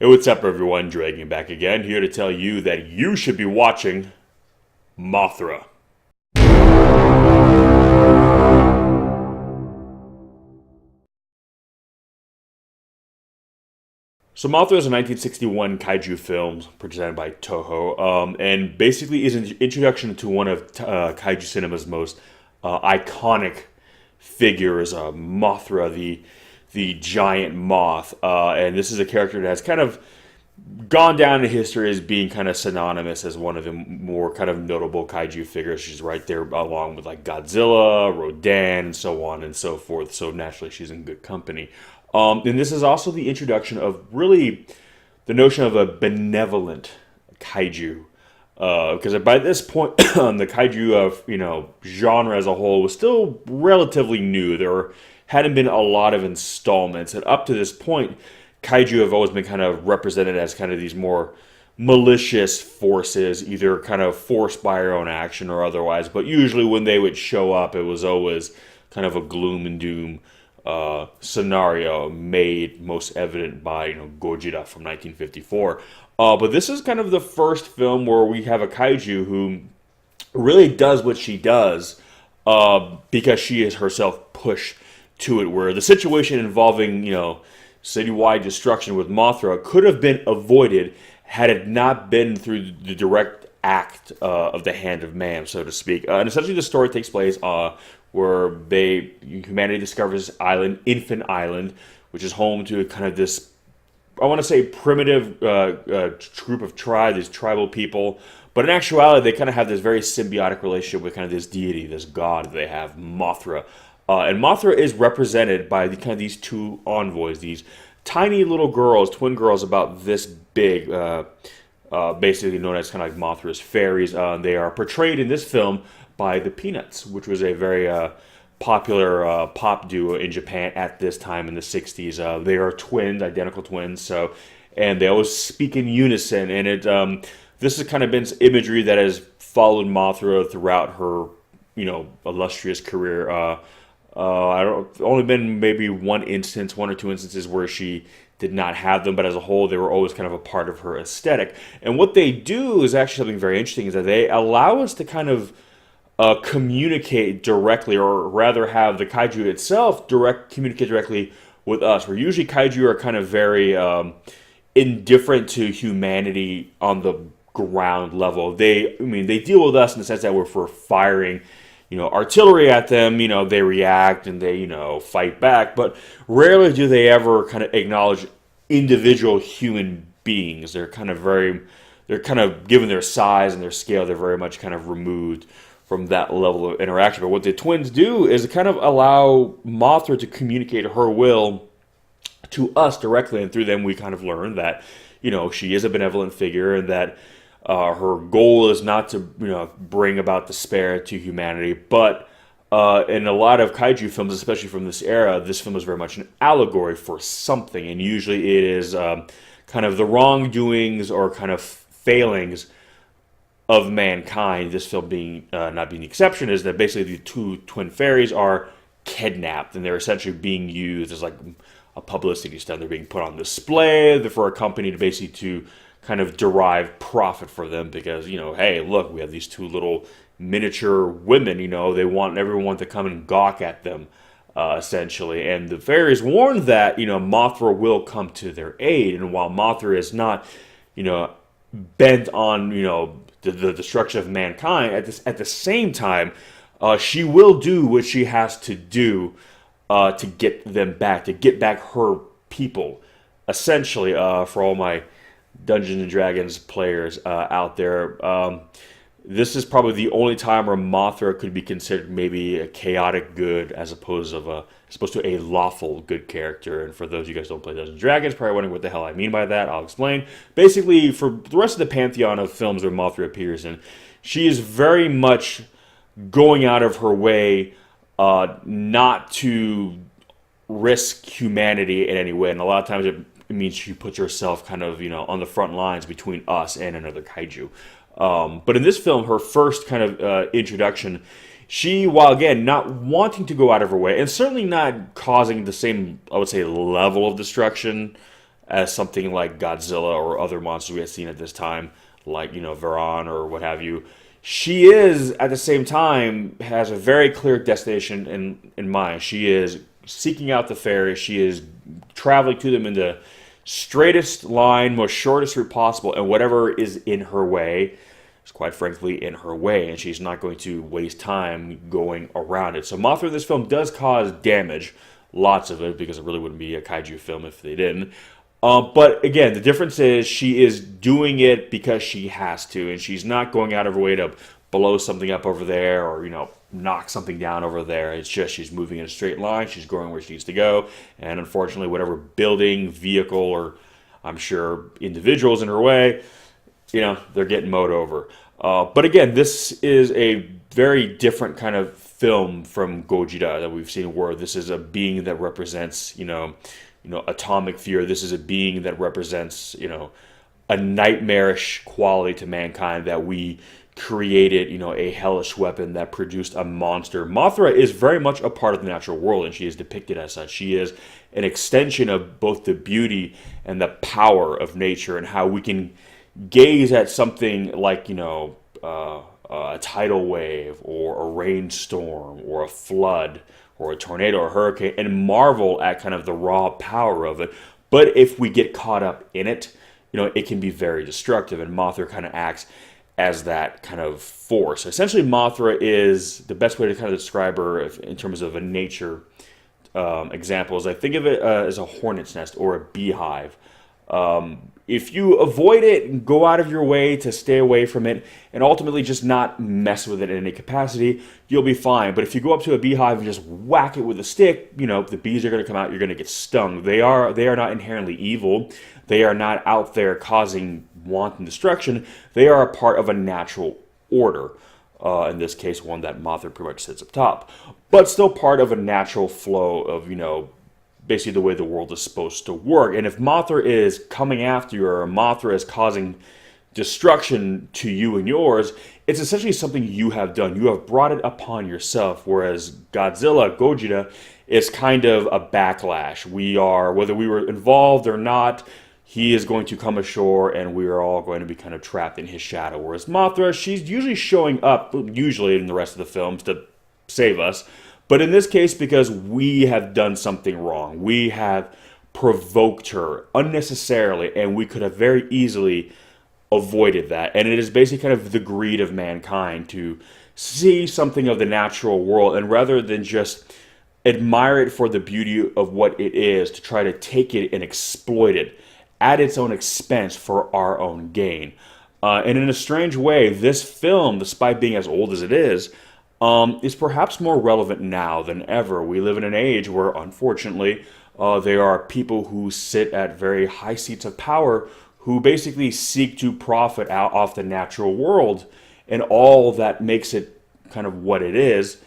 Hey, what's up, everyone? Dragon back again, here to tell you that you should be watching Mothra. So Mothra is a 1961 kaiju film presented by Toho, and basically is an introduction to one of kaiju cinema's most iconic figures, Mothra, the giant moth. And this is a character that has kind of gone down in history as being kind of synonymous as one of the more kind of notable kaiju figures. She's right there along with like Godzilla, Rodan, and so on and so forth. So naturally, she's in good company. And this is also the introduction of really the notion of a benevolent kaiju. Because by this point, the kaiju of genre as a whole was still relatively new. There hadn't been a lot of installments, and up to this point, kaiju have always been kind of represented as kind of these more malicious forces, either kind of forced by their own action or otherwise. But usually, when they would show up, it was always kind of a gloom and doom scenario, made most evident by Gojira from 1954. But this is kind of the first film where we have a kaiju who really does what she does because she is herself pushed to it. Where the situation involving citywide destruction with Mothra could have been avoided had it not been through the direct act of the hand of man, so to speak. And essentially, the story takes place where humanity discovers this island, Infant Island, which is home to kind of this, I want to say, primitive group of these tribal people. But in actuality, they kind of have this very symbiotic relationship with kind of this deity, this god they have, Mothra. And Mothra is represented by these two envoys, these tiny little girls, twin girls about this big, basically known as kind of like Mothra's fairies. They are portrayed in this film by the Peanuts, which was a very popular pop duo in Japan at this time in the 60s. They are twins, identical twins, and they always speak in unison. And this has kind of been imagery that has followed Mothra throughout her, illustrious career. Only been maybe one or two instances where she did not have them, but as a whole, they were always kind of a part of her aesthetic. And what they do is actually something very interesting, is that they allow us to kind of communicate directly, or rather have the kaiju itself communicate directly with us. Where usually kaiju are kind of very indifferent to humanity on the ground level. They deal with us in the sense that we're firing artillery at them, they react and they, fight back, but rarely do they ever kind of acknowledge individual human beings. They're kind of given their size and their scale, they're very much kind of removed from that level of interaction. But what the twins do is kind of allow Mothra to communicate her will to us directly, and through them we kind of learn that, she is a benevolent figure, and that her goal is not to bring about despair to humanity, but in a lot of kaiju films, especially from this era, this film is very much an allegory for something, and usually it is kind of the wrongdoings or kind of failings of mankind. This film being not being the exception, is that basically the two twin fairies are kidnapped, and they're essentially being used as like a publicity stunt. They're being put on display for a company to basically to kind of derive profit for them, because hey, look, we have these two little miniature women, they want everyone to come and gawk at them, essentially. And the fairies warn that Mothra will come to their aid, and while Mothra is not bent on the destruction of mankind, at the same time, she will do what she has to do to get them back, to get back her people, essentially. For all my Dungeons and Dragons players out there, this is probably the only time where Mothra could be considered maybe a chaotic good as opposed to a lawful good character. And for those of you guys who don't play Dungeons and Dragons, probably wondering what the hell I mean by that, I'll explain. Basically, for the rest of the pantheon of films where Mothra appears in, she is very much going out of her way not to risk humanity in any way, and a lot of times it means she puts herself kind of on the front lines between us and another kaiju. But in this film, her first kind of introduction, she, while again not wanting to go out of her way, and certainly not causing the same, I would say, level of destruction as something like Godzilla or other monsters we had seen at this time, like, Varan or what have you. She is, at the same time, has a very clear destination in mind. She is seeking out the fairies. She is traveling to them in the straightest line, most shortest route possible, and whatever is in her way is quite frankly in her way, and she's not going to waste time going around it. So Mothra in this film does cause damage, lots of it, because it really wouldn't be a kaiju film if they didn't. But again, the difference is she is doing it because she has to, and she's not going out of her way to blow something up over there or, knock something down over there. It's just she's moving in a straight line, she's going where she needs to go, and unfortunately, whatever building, vehicle, or I'm sure individuals in her way, they're getting mowed over. But again, this is a very different kind of film from Gojira that we've seen, where this is a being that represents, atomic fear. This is a being that represents, a nightmarish quality to mankind, that we created, a hellish weapon that produced a monster. Mothra is very much a part of the natural world, and she is depicted as such. She is an extension of both the beauty and the power of nature, and how we can gaze at something like, a tidal wave or a rainstorm or a flood or a tornado or a hurricane and marvel at kind of the raw power of it. But if we get caught up in it, it can be very destructive, and Mothra kind of acts as that kind of force. Essentially, Mothra is the best way to kind of describe her in terms of a nature example is I think of it as a hornet's nest or a beehive. If you avoid it and go out of your way to stay away from it and ultimately just not mess with it in any capacity, you'll be fine. But if you go up to a beehive and just whack it with a stick, the bees are going to come out, you're going to get stung. They are not inherently evil. They are not out there causing wanton destruction. They are a part of a natural order. In this case, one that Mothra pretty much sits up top. But still part of a natural flow of, basically the way the world is supposed to work. And if Mothra is coming after you, or Mothra is causing destruction to you and yours, it's essentially something you have done. You have brought it upon yourself, whereas Godzilla, Gojira, is kind of a backlash. Whether we were involved or not, he is going to come ashore and we are all going to be kind of trapped in his shadow. Whereas Mothra, she's usually showing up, usually in the rest of the films, to save us. But in this case, because we have done something wrong, we have provoked her unnecessarily, and we could have very easily avoided that. And it is basically kind of the greed of mankind to see something of the natural world, and rather than just admire it for the beauty of what it is, to try to take it and exploit it at its own expense for our own gain. And in a strange way, this film, despite being as old as it is perhaps more relevant now than ever. We live in an age where, unfortunately, there are people who sit at very high seats of power who basically seek to profit out off the natural world and all that makes it kind of what it is,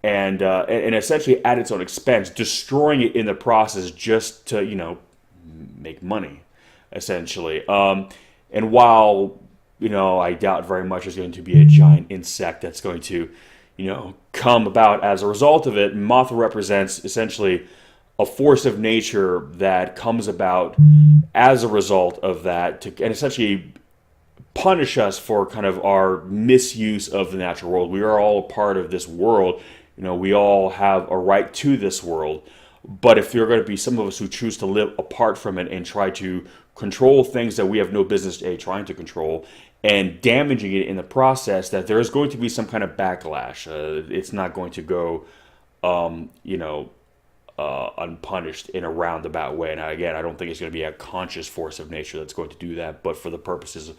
and essentially at its own expense, destroying it in the process just to, make money, essentially. And while, I doubt very much there's going to be a giant insect that's going to come about as a result of it, Mothra represents essentially a force of nature that comes about as a result of that and essentially punish us for kind of our misuse of the natural world. We are all a part of this world. We all have a right to this world. But if there are going to be some of us who choose to live apart from it and try to control things that we have no business trying to control, and damaging it in the process, that there is going to be some kind of backlash. It's not going to go, unpunished in a roundabout way. Now, again, I don't think it's going to be a conscious force of nature that's going to do that, but for the purposes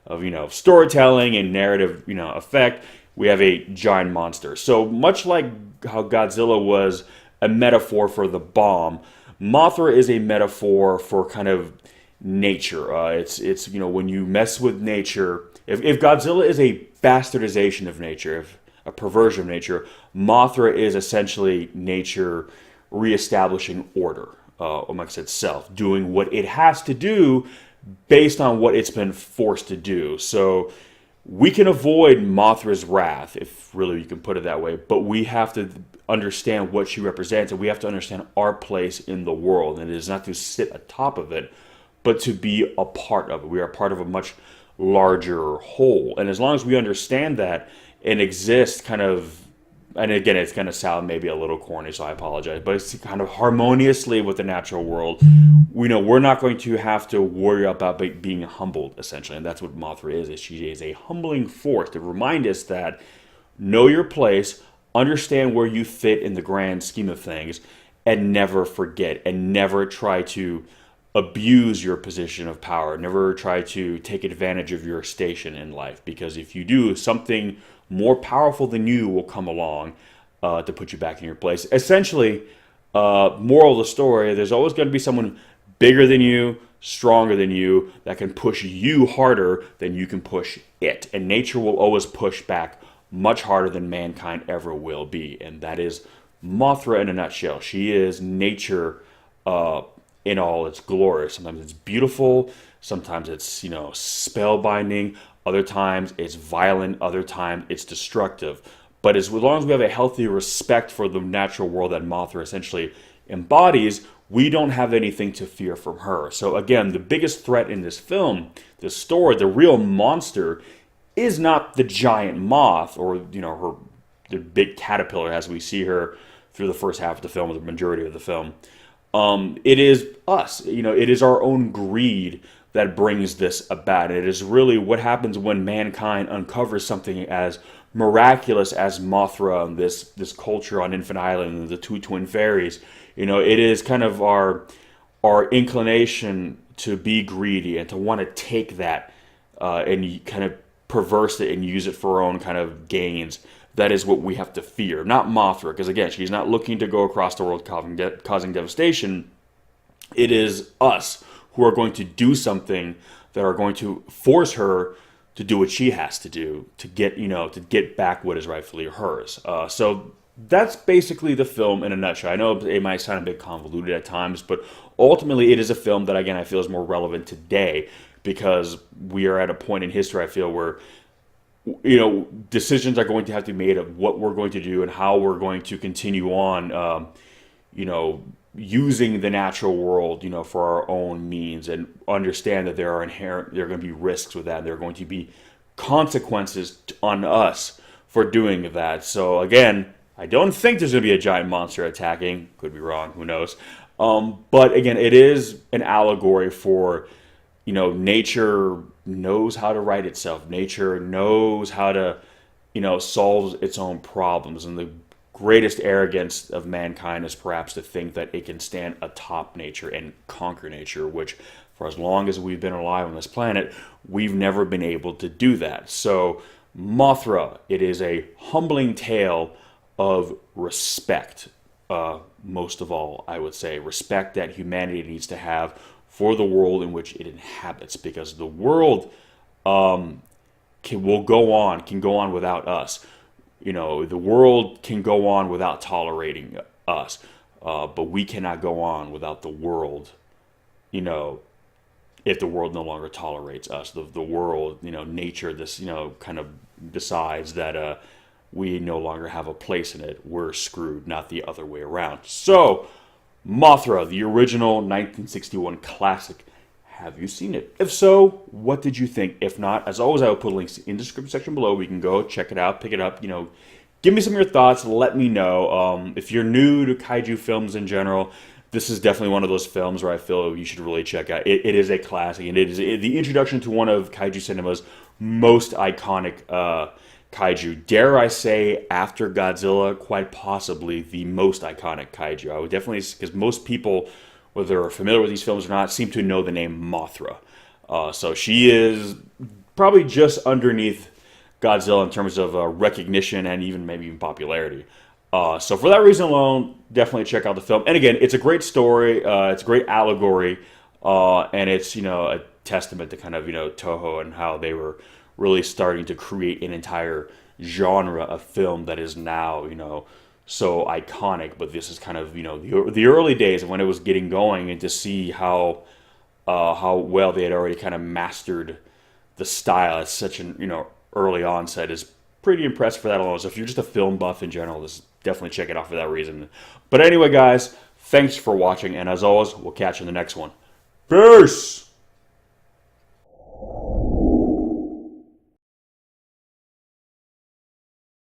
of, storytelling and narrative, effect, we have a giant monster. So much like how Godzilla was a metaphor for the bomb, Mothra is a metaphor for kind of nature. It's when you mess with nature, if Godzilla is a bastardization of nature, if a perversion of nature, Mothra is essentially nature reestablishing order amongst itself, doing what it has to do based on what it's been forced to do. So we can avoid Mothra's wrath, if really you can put it that way, but we have to understand what she represents, and we have to understand our place in the world, and it is not to sit atop of it, but to be a part of it. We are part of a much larger whole. And as long as we understand that and exist kind of, and again, it's going to sound maybe a little corny, so I apologize, but it's kind of harmoniously with the natural world, we know we're not going to have to worry about being humbled, essentially. And that's what Mothra is she is a humbling force to remind us that know your place, understand where you fit in the grand scheme of things, and never forget, and never try to abuse your position of power. Never try to take advantage of your station in life, because if you do, something more powerful than you will come along to put you back in your place. Essentially, moral of the story, there's always going to be someone bigger than you, stronger than you, that can push you harder than you can push it. And nature will always push back much harder than mankind ever will be. And that is Mothra in a nutshell. She is nature in all its glory. Sometimes it's beautiful, sometimes it's, spellbinding, other times it's violent, other times it's destructive. But as long as we have a healthy respect for the natural world that Mothra essentially embodies, we don't have anything to fear from her. So again, the biggest threat in this film, this story, the real monster, is not the giant moth or, the big caterpillar as we see her through the first half of the film, or the majority of the film. It is us. It is our own greed that brings this about. It is really what happens when mankind uncovers something as miraculous as Mothra and this culture on Infant Island and the two twin fairies. It is kind of our inclination to be greedy and to want to take that and kind of perverse it and use it for our own kind of gains. That is what we have to fear, not Mothra, because again, she's not looking to go across the world causing devastation. It is us who are going to do something that are going to force her to do what she has to do to get back what is rightfully hers. So that's basically the film in a nutshell. I know it might sound a bit convoluted at times, but ultimately it is a film that, again, I feel is more relevant today because we are at a point in history, I feel, where decisions are going to have to be made of what we're going to do and how we're going to continue on, using the natural world, for our own means, and understand that there are going to be risks with that. There are going to be consequences on us for doing that. So again, I don't think there's going to be a giant monster attacking. Could be wrong. Who knows? But again, it is an allegory for, nature knows how to right itself. Nature knows how to, solve its own problems. And the greatest arrogance of mankind is perhaps to think that it can stand atop nature and conquer nature, which for as long as we've been alive on this planet, we've never been able to do that. So Mothra, it is a humbling tale of respect. Most of all, I would say respect that humanity needs to have for the world in which it inhabits, because the world can go on without us. The world can go on without tolerating us, but we cannot go on without the world, if the world no longer tolerates us. The world, nature, this, kind of decides that we no longer have a place in it. We're screwed, not the other way around. So, Mothra, the original 1961 classic. Have you seen it? If so, what did you think? If not, as always, I will put links in the description section below. We can go check it out, pick it up. Give me some of your thoughts. Let me know. If you're new to kaiju films in general, this is definitely one of those films where I feel you should really check out. It is a classic, and it is the introduction to one of kaiju cinema's most iconic kaiju. Dare I say, after Godzilla, quite possibly the most iconic kaiju. I would definitely, because most people, whether they're familiar with these films or not, seem to know the name Mothra. So she is probably just underneath Godzilla in terms of recognition and maybe even popularity. So for that reason alone, definitely check out the film. And again, it's a great story. It's a great allegory. And it's, a testament to kind of, Toho and how they were really starting to create an entire genre of film that is now, so iconic. But this is kind of, the early days of when it was getting going, and to see how well they had already kind of mastered the style at such an, early onset is pretty impressive for that alone. So if you're just a film buff in general, this definitely check it out for that reason. But anyway, guys, thanks for watching, and as always, we'll catch you in the next one. Peace!